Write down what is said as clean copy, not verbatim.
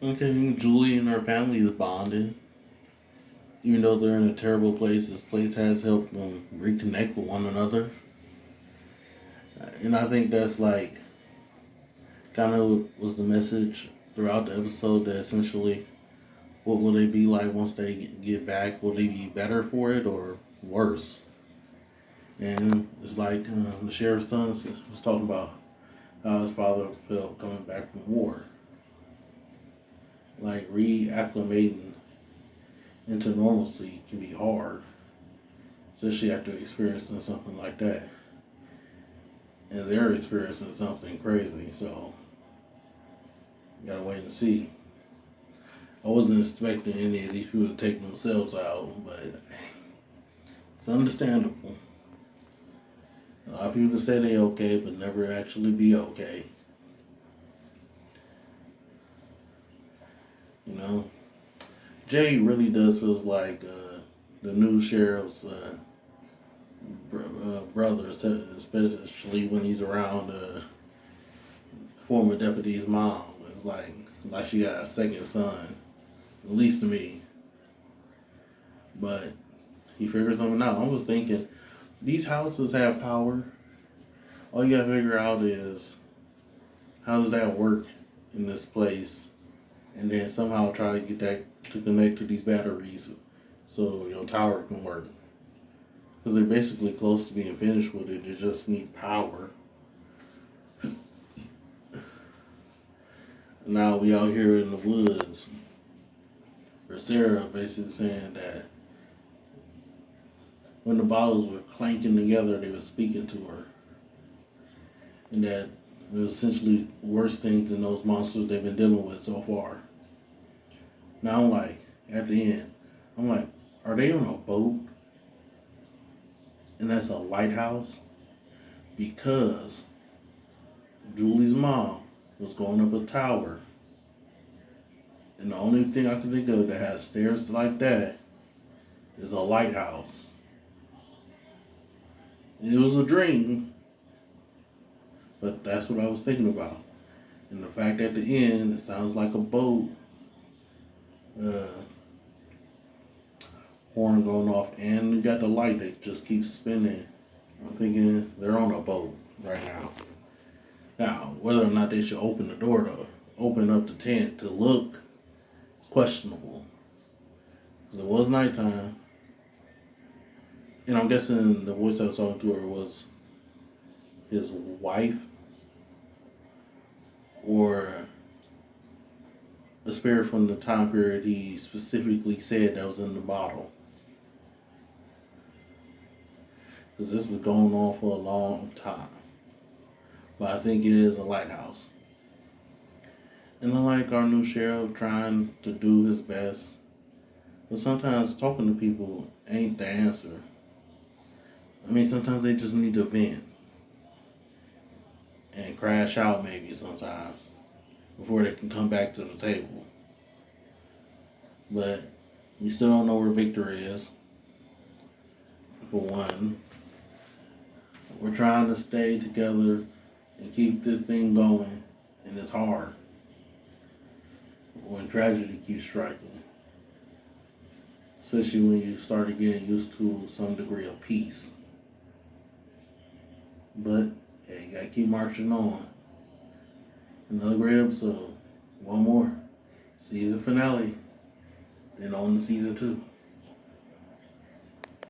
Okay, Julie and her family is bonded. Even though they're in a terrible place, this place has helped them reconnect with one another. And I think that's like kind of was the message throughout the episode that essentially what will they be like once they get back? Will they be better for it or worse? And it's like the sheriff's son was talking about how his father felt coming back from war. Like reacclimating into normalcy can be hard, especially after experiencing something like that. And they're experiencing something crazy, so you gotta wait and see. I wasn't expecting any of these people to take themselves out, but it's understandable. A lot of people can say they okay, but never actually be okay. You know, Jay really does feel like the new sheriff's brother, especially when he's around former deputy's mom. It's like she got a second son, at least to me. But he figured something out. I was thinking these houses have power. All you gotta figure out is how does that work in this place, and then somehow try to get that to connect to these batteries so your tower can work. Because they're basically close to being finished with it. They just need power. Now we out here in the woods. Where Sarah basically saying that when the bottles were clanking together, they were speaking to her, and that it was essentially worse things than those monsters they've been dealing with so far. Now I'm like, at the end, I'm like, are they on a boat? And that's a lighthouse? Because Julie's mom was going up a tower. And the only thing I can think of that has stairs like that is a lighthouse. And it was a dream, but that's what I was thinking about. And the fact at the end, it sounds like a boat, uh, horn going off, and you got the light that just keeps spinning. I'm thinking they're on a boat right now. Now, whether or not they should open the door to open up the tent to look, questionable. Because it was nighttime. And I'm guessing the voice I was talking to her was his wife or a spirit from the time period he specifically said that was in the bottle. Because this was going on for a long time. But I think it is a lighthouse. And I like our new sheriff trying to do his best. But sometimes talking to people ain't the answer. I mean, sometimes they just need to vent and crash out maybe sometimes before they can come back to the table. But you still don't know where Victor is, for one. We're trying to stay together and keep this thing going, and it's hard when tragedy keeps striking. Especially when you start to get used to some degree of peace. But hey, you gotta keep marching on. Another great episode. One more. Season finale. Then on to season 2.